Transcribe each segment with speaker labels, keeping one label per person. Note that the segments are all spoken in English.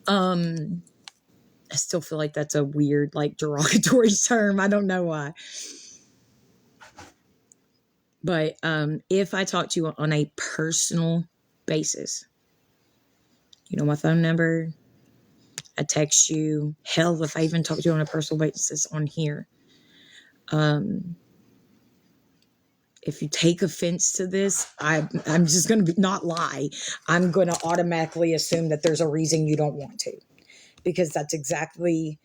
Speaker 1: I still feel like that's a weird, like, derogatory term. I don't know why. But if I talk to you on a personal basis, you know my phone number. I text you. Hell, if I even talk to you on a personal basis on here. If you take offense to this, I'm just going to not lie. I'm going to automatically assume that there's a reason you don't want to. Because that's exactly,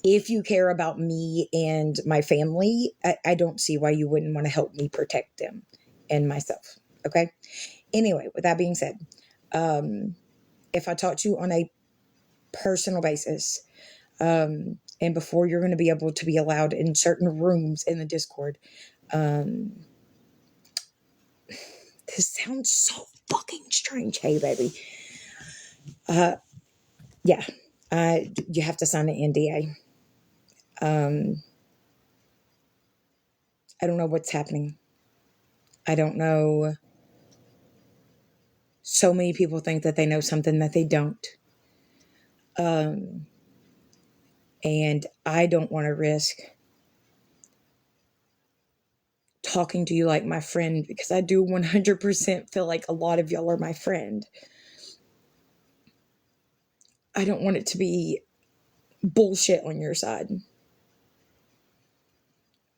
Speaker 1: if you care about me and my family, I don't see why you wouldn't want to help me protect them and myself. Okay. Anyway, with that being said, if I talk to you on a personal basis, and before you're going to be able to be allowed in certain rooms in the Discord, this sounds so fucking strange. Hey, baby. Yeah. You have to sign an NDA. I don't know what's happening. I don't know. So many people think that they know something that they don't. And I don't want to risk talking to you like my friend, because I do 100% feel like a lot of y'all are my friend. I don't want it to be bullshit on your side.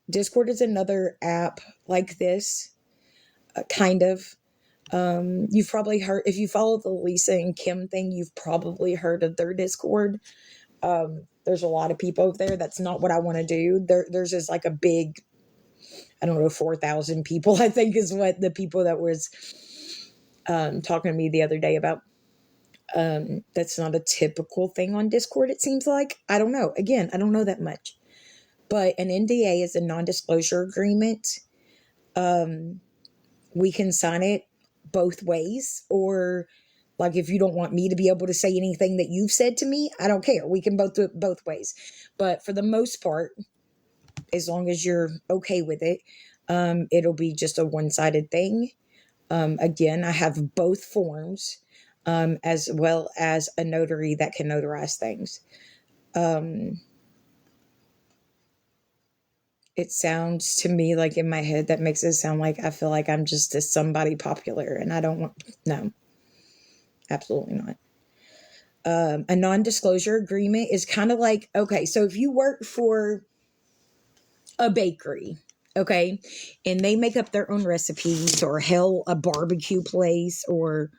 Speaker 1: Discord is another app like this, kind of. You've probably heard, if you follow the Lisa and Kim thing, you've probably heard of their Discord. There's a lot of people over there. That's not what I want to do. There's just like a big, I don't know, 4,000 people, I think is what the people that was talking to me the other day about. That's not a typical thing on Discord, it seems like. I don't know. Again, I don't know that much. But an NDA is a non-disclosure agreement. We can sign it both ways, or like if you don't want me to be able to say anything that you've said to me, I don't care. We can both do it both ways. But for the most part, as long as you're okay with it, it'll be just a one-sided thing. Again, I have both forms, as well as a notary that can notarize things. It sounds to me like in my head that makes it sound like I feel like I'm just a somebody popular, and I don't want, no, absolutely not. A non-disclosure agreement is kind of like, okay, so if you work for a bakery, okay, and they make up their own recipes, or hell, a barbecue place, or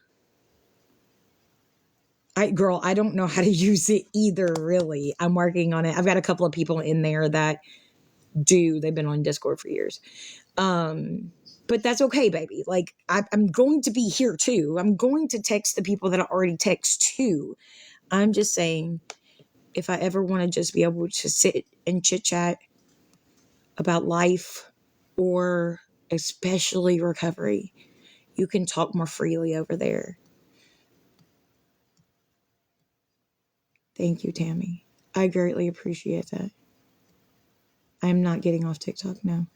Speaker 1: I don't know how to use it either, really. I'm working on it. I've got a couple of people in there that do. They've been on Discord for years. But that's okay, baby. Like, I'm going to be here too. I'm going to text the people that I already text too. I'm just saying, if I ever want to just be able to sit and chit chat about life, or especially recovery, you can talk more freely over there. Thank you, Tammy. I greatly appreciate that. I'm not getting off TikTok now.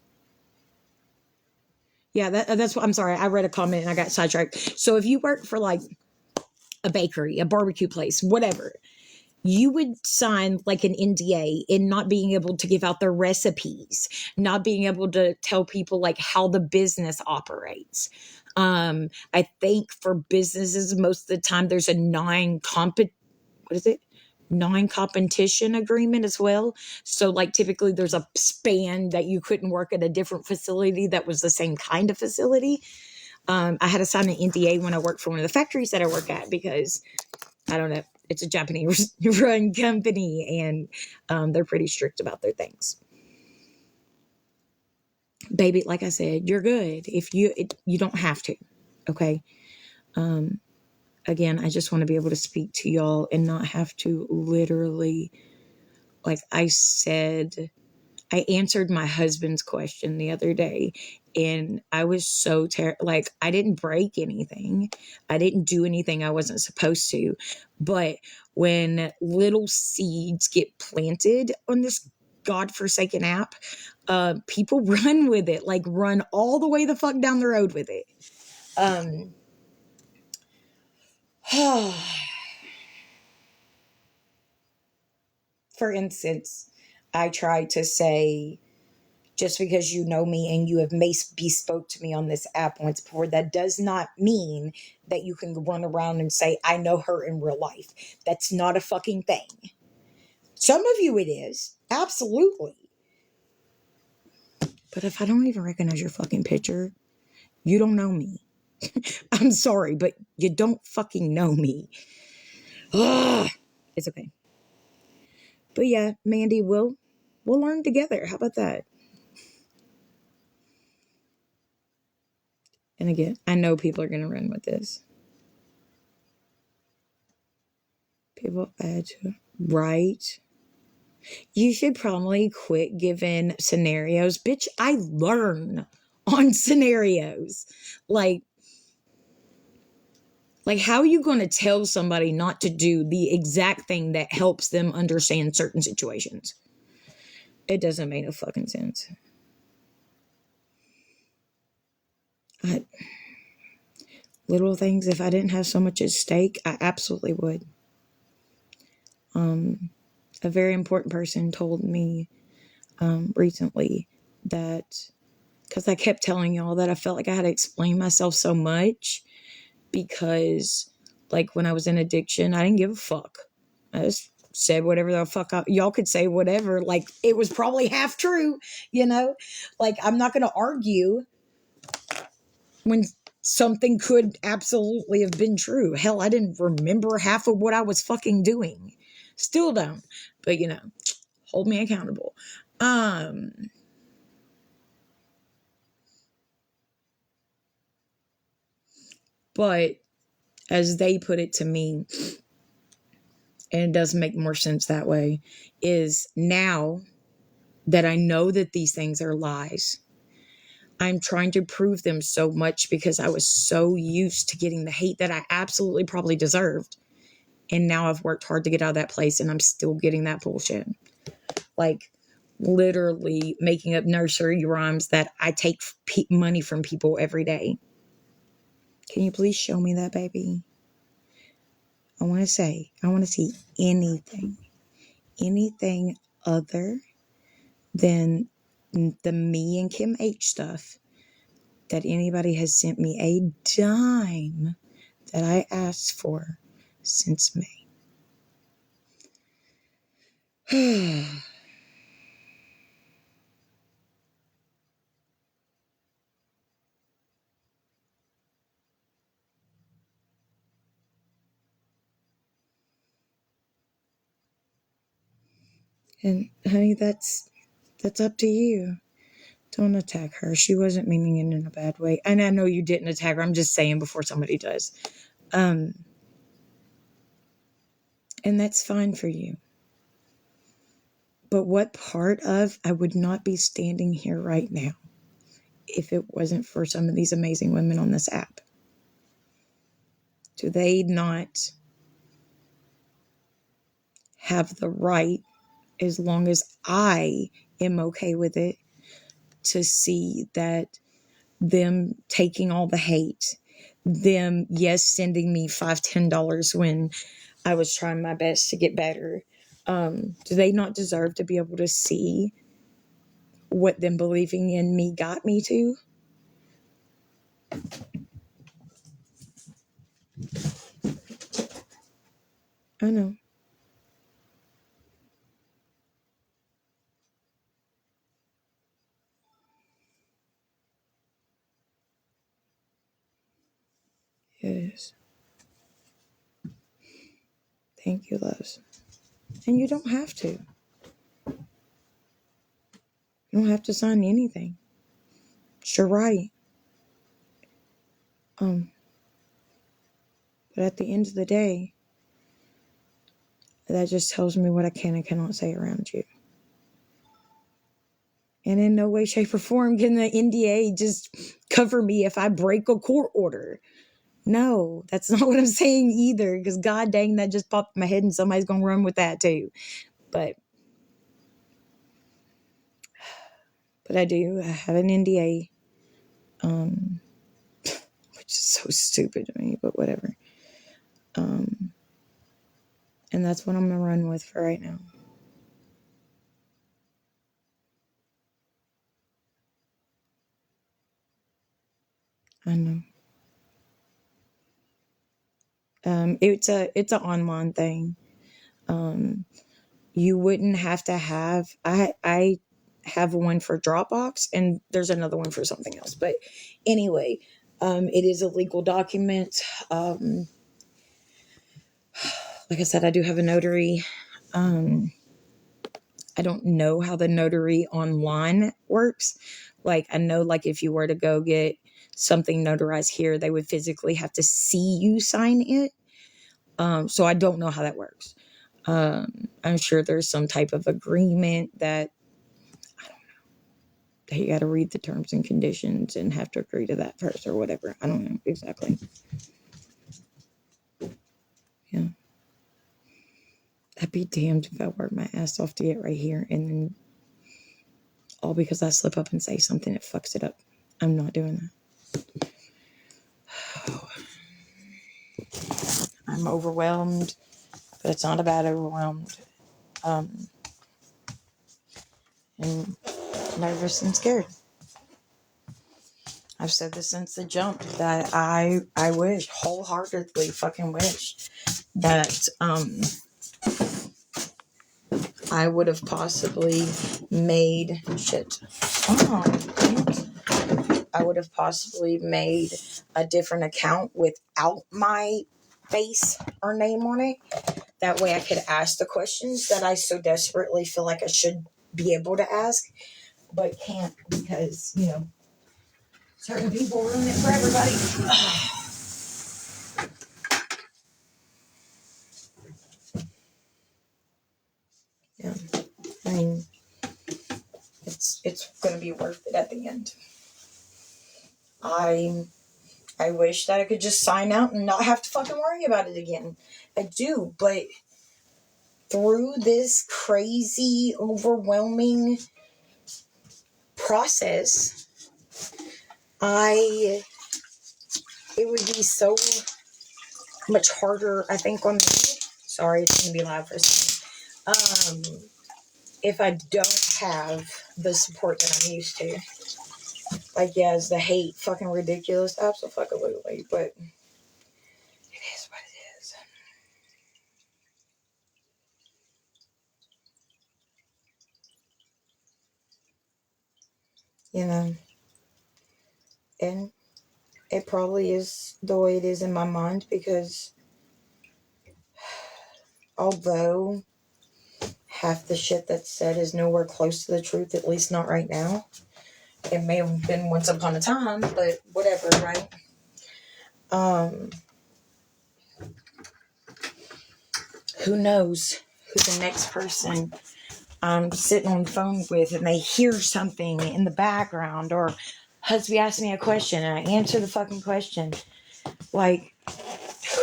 Speaker 1: Yeah, that's what, I'm sorry. I read a comment and I got sidetracked. So if you work for like a bakery, a barbecue place, whatever, you would sign like an NDA in not being able to give out their recipes, not being able to tell people like how the business operates. I think for businesses, most of the time there's a non-competition agreement as well. So like typically there's a span that you couldn't work at a different facility that was the same kind of facility. I had to sign an NDA when I worked for one of the factories that I work at, because I don't know, it's a Japanese run company, and they're pretty strict about their things. Baby, like I said, you're good. If you don't have to, okay? Again, I just want to be able to speak to y'all and not have to literally, like I said, I answered my husband's question the other day, and I was so like, I didn't break anything. I didn't do anything I wasn't supposed to. But when little seeds get planted on this godforsaken app, people run with it, like run all the way the fuck down the road with it. for instance, I try to say, just because you know me and you have bespoke to me on this app once before, that does not mean that you can run around and say, I know her in real life. That's not a fucking thing. Some of you it is. Absolutely. But if I don't even recognize your fucking picture, you don't know me. I'm sorry, but you don't fucking know me. Ugh. It's okay. But yeah, Mandy, we'll learn together. How about that? And again, I know people are going to run with this. People add to, right? You should probably quit giving scenarios. Bitch, I learn on scenarios. Like how are you going to tell somebody not to do the exact thing that helps them understand certain situations? It doesn't make no fucking sense. Little things, if I didn't have so much at stake, I absolutely would. A very important person told me recently that, because I kept telling y'all that I felt like I had to explain myself so much, because like when I was in addiction, I didn't give a fuck. I just said whatever the fuck y'all could say, whatever. Like it was probably half true, you know? Like I'm not going to argue when something could absolutely have been true. Hell, I didn't remember half of what I was fucking doing. Still don't. But you know, hold me accountable. But as they put it to me, and it does make more sense that way, is now that I know that these things are lies, I'm trying to prove them so much because I was so used to getting the hate that I absolutely probably deserved. And now I've worked hard to get out of that place and I'm still getting that bullshit. Like literally making up nursery rhymes that I take money from people every day. Can you please show me that, baby? I want to see anything other than the me and Kim H stuff that anybody has sent me a dime that I asked for since May. And honey, that's up to you. Don't attack her. She wasn't meaning it in a bad way. And I know you didn't attack her. I'm just saying before somebody does. And that's fine for you. But what part of I would not be standing here right now if it wasn't for some of these amazing women on this app? Do they not have the right, as long as I am okay with it, to see that them taking all the hate, them, yes, sending me $5-10 when I was trying my best to get better, do they not deserve to be able to see what them believing in me got me to? I know. It is. Thank you, loves. And you don't have to. You don't have to sign anything. It's your right. But at the end of the day, that just tells me what I can and cannot say around you. And in no way, shape, or form can the NDA just cover me if I break a court order. No, that's not what I'm saying either, because god dang, that just popped in my head and somebody's going to run with that too. But I do. I have an NDA, which is so stupid to me, but whatever. And that's what I'm going to run with for right now. know. It's an online thing. You wouldn't have to have. I have one for Dropbox, and there's another one for something else. But anyway, it is a legal document. Like I said, I do have a notary. I don't know how the notary online works. Like, I know, like, if you were to go get something notarized here, they would physically have to see you sign it. So I don't know how that works. I'm sure there's some type of agreement that, I don't know, that you got to read the terms and conditions and have to agree to that first or whatever. I don't know exactly. Yeah. I'd be damned if I worked my ass off to get right here and then all because I slip up and say something that fucks it up. I'm not doing that. I'm overwhelmed, but it's not about overwhelmed. And nervous and scared. I've said this since the jump that I wish, wholeheartedly fucking wish that I would have possibly made I would have possibly made a different account without my face or name on it. That way I could ask the questions that I so desperately feel like I should be able to ask, but can't because, certain people ruin it for everybody. Yeah. I mean, it's going to be worth it at the end. I wish that I could just sign out and not have to fucking worry about it again. I do, but through this crazy, overwhelming process, it would be so much harder, I think, on me. Sorry, it's going to be loud for a second. If I don't have the support that I'm used to. Like, yeah, is the hate fucking ridiculous? Absolutely, but it is what it is. And it probably is the way it is in my mind because although half the shit that's said is nowhere close to the truth, at least not right now, it may have been once upon a time, but whatever, right? Who knows who the next person I'm sitting on the phone with and they hear something in the background, or husband asks me a question and I answer the fucking question. Like,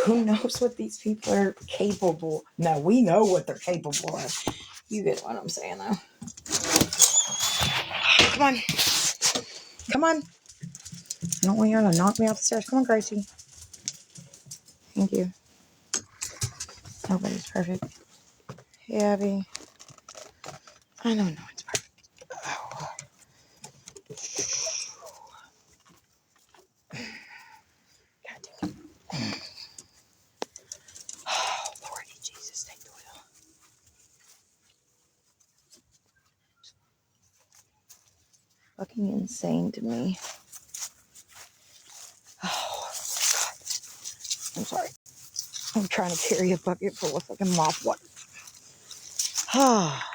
Speaker 1: who knows what these people are capable? No, we know what they're capable of. You get what I'm saying, though. Come on. Come on. I don't want you to knock me off the stairs. Come on, Gracie. Thank you. Nobody's perfect. Hey, Abby. I don't know it's perfect. Oh. God damn it. Oh, Lordy Jesus, take the wheel. Fucking insane to me. Oh, God. I'm sorry. I'm trying to carry a bucket full of fucking mop water. Ah.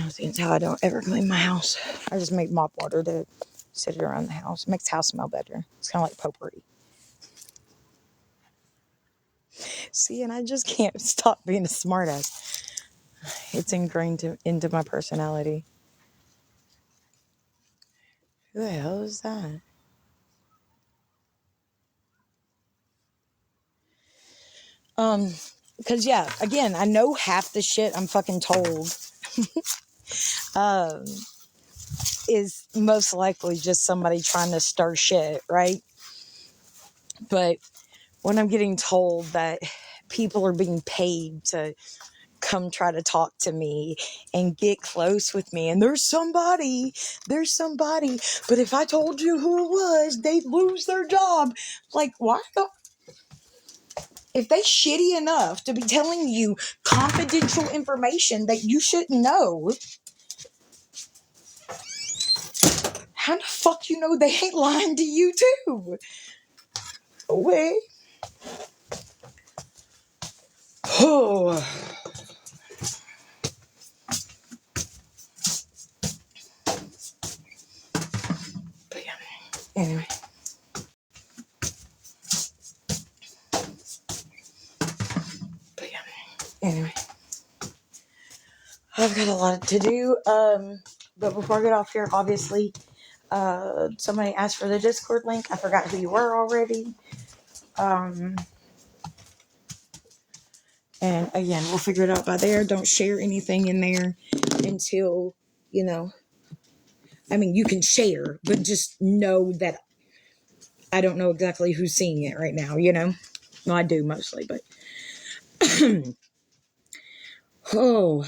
Speaker 1: Seems how I don't ever clean my house. I just make mop water to sit it around the house. It makes the house smell better. It's kind of like potpourri. See, and I just can't stop being a smartass. It's ingrained into my personality. Who the hell is that? Because yeah, again, I know half the shit I'm fucking told is most likely just somebody trying to stir shit, right? But when I'm getting told that people are being paid to come try to talk to me and get close with me. And there's somebody. But if I told you who it was, they'd lose their job. Like, why the... If they shitty enough to be telling you confidential information that you shouldn't know, how the fuck you know they ain't lying to you too? Wait. Oh. But yeah. Anyway. Anyway. I've got a lot to do. But before I get off here, obviously, somebody asked for the Discord link. I forgot who you were already. And again, we'll figure it out by there. Don't share anything in there until, I mean, you can share, but just know that I don't know exactly who's seeing it right now, Well, I do mostly, but... Oh.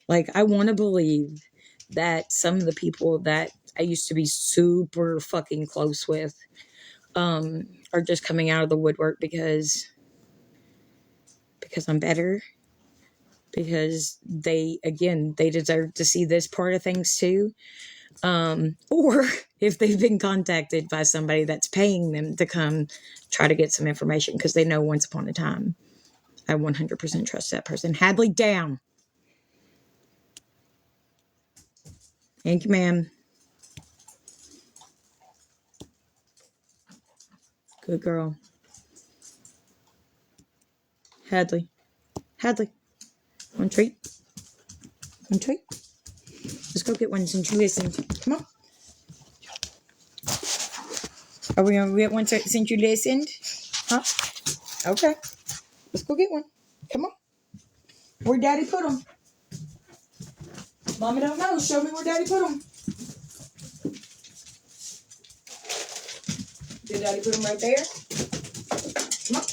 Speaker 1: Like, I want to believe that some of the people that I used to be super fucking close with are just coming out of the woodwork because I'm better. Because they deserve to see this part of things too. Or if they've been contacted by somebody that's paying them to come try to get some information because they know once upon a time. I 100% trust that person. Hadley, down. Thank you, ma'am. Good girl. Hadley. One treat. Let's go get one since you listened. Come on. Are we going to get one since you listened? Huh? Okay. Let's go get one. Come on. Where Daddy put them? Mommy don't know. Show me where Daddy put them. Did Daddy put them right there? Come on.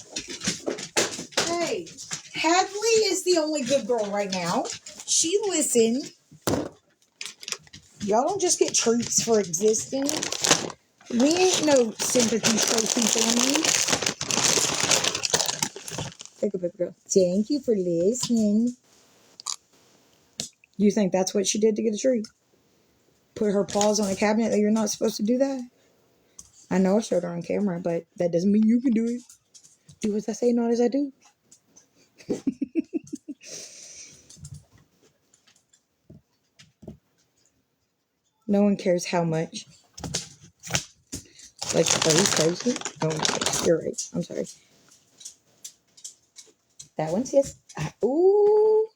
Speaker 1: Hey. Hadley is the only good girl right now. She listened. Y'all don't just get treats for existing. We ain't no sympathy trophy family. Take a baby girl. Thank you for listening. You think that's what she did to get a treat? Put her paws on a cabinet that you're not supposed to do that? I know I showed her on camera, but that doesn't mean you can do it. Do as I say, not as I do. No one cares how much. Like, are you crazy? Oh, you're right. I'm sorry. That one's his. Ooh.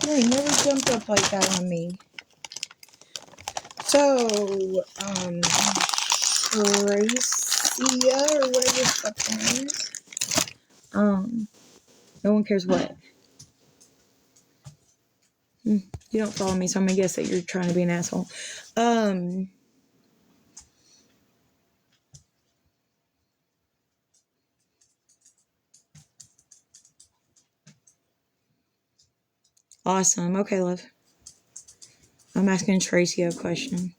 Speaker 1: You ain't never jumped up like that on me. So, Tracia, or whatever the fuck her name is. No one cares what. You don't follow me, so I'm gonna guess that you're trying to be an asshole. Awesome. Okay, love. I'm asking Tracy a question.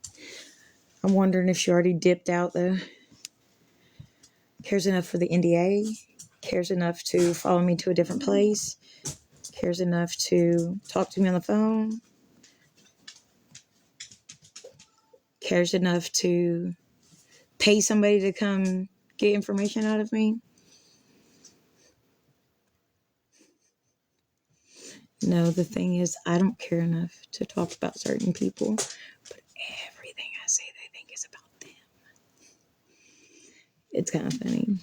Speaker 1: I'm wondering if she already dipped out, though. Cares enough for the NDA. Cares enough to follow me to a different place. Cares enough to talk to me on the phone. Cares enough to pay somebody to come get information out of me. No, the thing is, I don't care enough to talk about certain people, but everything I say, they think is about them. It's kind of funny.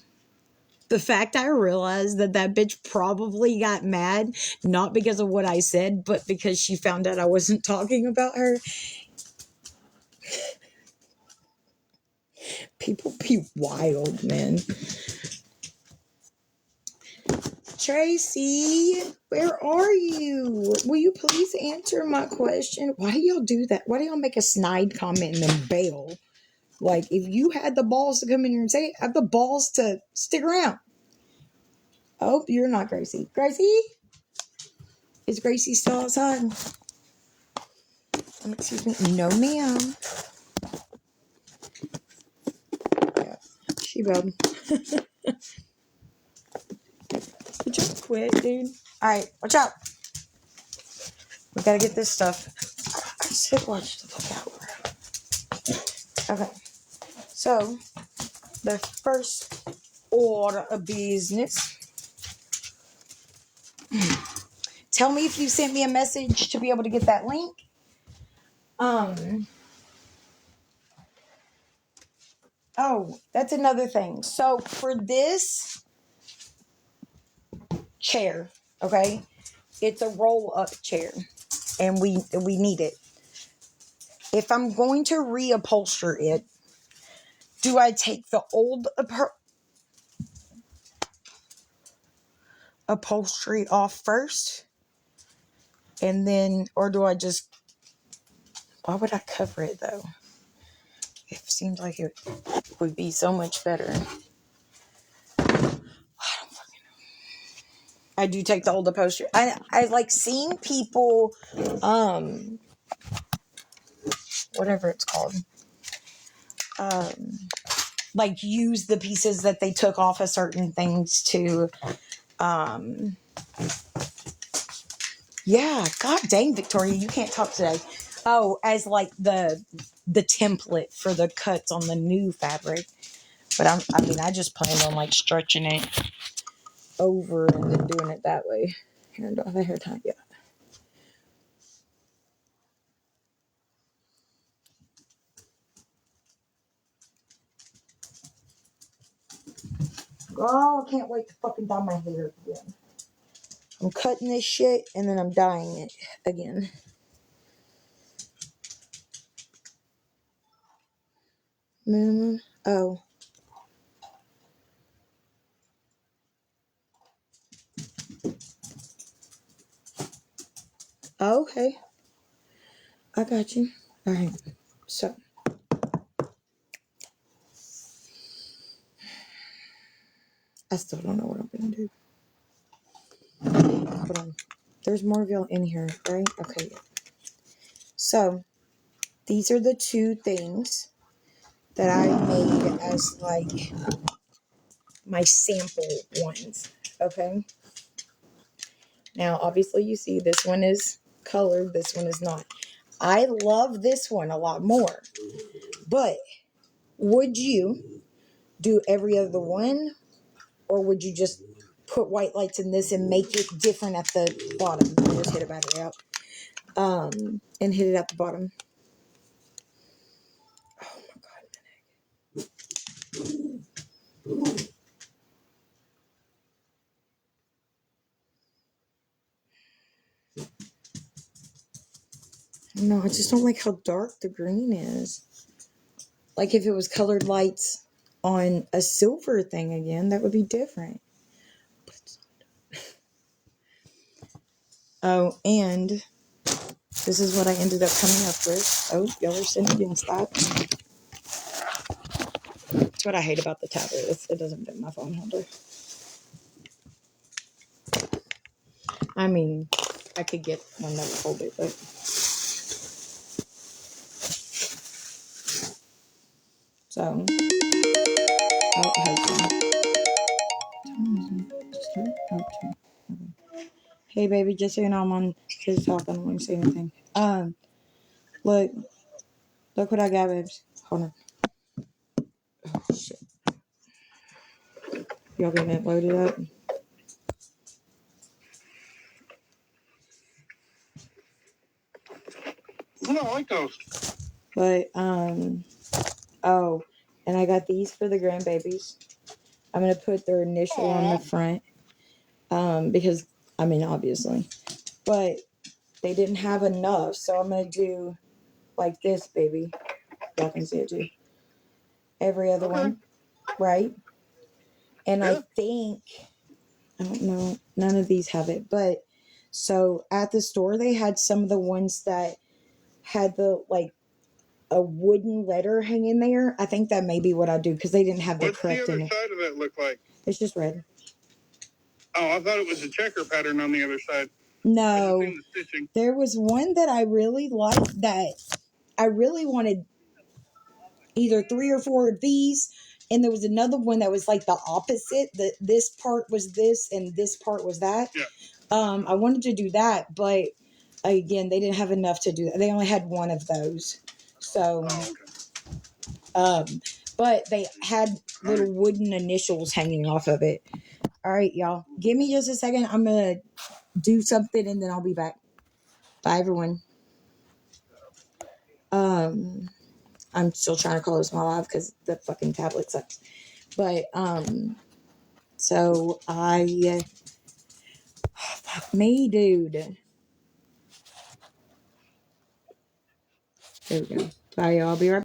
Speaker 1: The fact I realized that bitch probably got mad, not because of what I said, but because she found out I wasn't talking about her. People be wild, man. Tracy, where are you? Will you please answer my question? Why do y'all do that? Why do y'all make a snide comment and then bail? Like, if you had the balls to come in here and say it, have the balls to stick around. Oh, you're not Gracie. Gracie? Is Gracie still outside? Excuse me. No, ma'am. Yeah, she bad. Would you quit, dude? Alright, watch out. We gotta get this stuff. I said watch the fuck out. Okay. So, the first order of business. Tell me if you sent me a message to be able to get that link. Oh, that's another thing. So for this chair, okay, it's a roll-up chair, and we need it. If I'm going to reupholster it, do I take the old upholstery off first, and then, or do I just? Why would I cover it though? It seems like it would be so much better. I do take the old upholstery. I like seeing people, whatever it's called, like use the pieces that they took off of certain things to, yeah. God dang, Victoria, you can't talk today. Oh, as like the template for the cuts on the new fabric. But I just plan on like stretching it over and then doing it that way. Here, I don't have a hair tie yet. Oh, I can't wait to fucking dye my hair again. I'm cutting this shit and then I'm dyeing it again. Minimum. Oh. Oh, okay. I got you. Alright. So. I still don't know what I'm going to do. Hold on. There's more of y'all in here, right? Okay. So, these are the two things that I made as like my sample ones. Okay. Now, obviously, you see this one is colored, this one is not. I love this one a lot more. But would you do every other one, or would you just put white lights in this and make it different at the bottom? I'll just hit a battery out. And hit it at the bottom. Oh my god. No, I just don't like how dark the green is. Like if it was colored lights on a silver thing again, that would be different. Oh, and this is what I ended up coming up with. Oh, y'all are sitting against that. That's what I hate about the tablet. It doesn't fit my phone holder. I mean, I could get one that would hold it, but... So... Oh, okay. Hey, baby, just so you know, I'm on his talk. I don't want to say anything. Look what I got, babes. Hold on. Oh, shit. Y'all getting it loaded up? I don't like those. But, oh, and I got these for the grandbabies. I'm going to put their initial on the front. Because, I mean, obviously. But they didn't have enough, so I'm going to do like this, baby. Y'all can see it too. Every other one, right? And I think, I don't know, none of these have it, but so at the store they had some of the ones that had the like a wooden letter hanging there. I think that may be what I do because they didn't have the correct in it. What's the other side of that look like? It's just red.
Speaker 2: Oh, I thought it was a checker pattern on the other side.
Speaker 1: No,
Speaker 2: The stitching.
Speaker 1: there was one that I really liked that I really wanted either 3 or 4 of these, and there was another one that was like the opposite, that this part was this and this part was that.
Speaker 2: Yeah.
Speaker 1: I wanted to do that, but again, they didn't have enough to do that. They only had one of those. So but they had little wooden initials hanging off of it. All right, y'all, give me just a second. I'm gonna do something and then I'll be back. Bye, everyone. I'm still trying to close my live because the fucking tablet sucks. But so fuck me, dude. There we go. Bye, y'all. I'll be right back.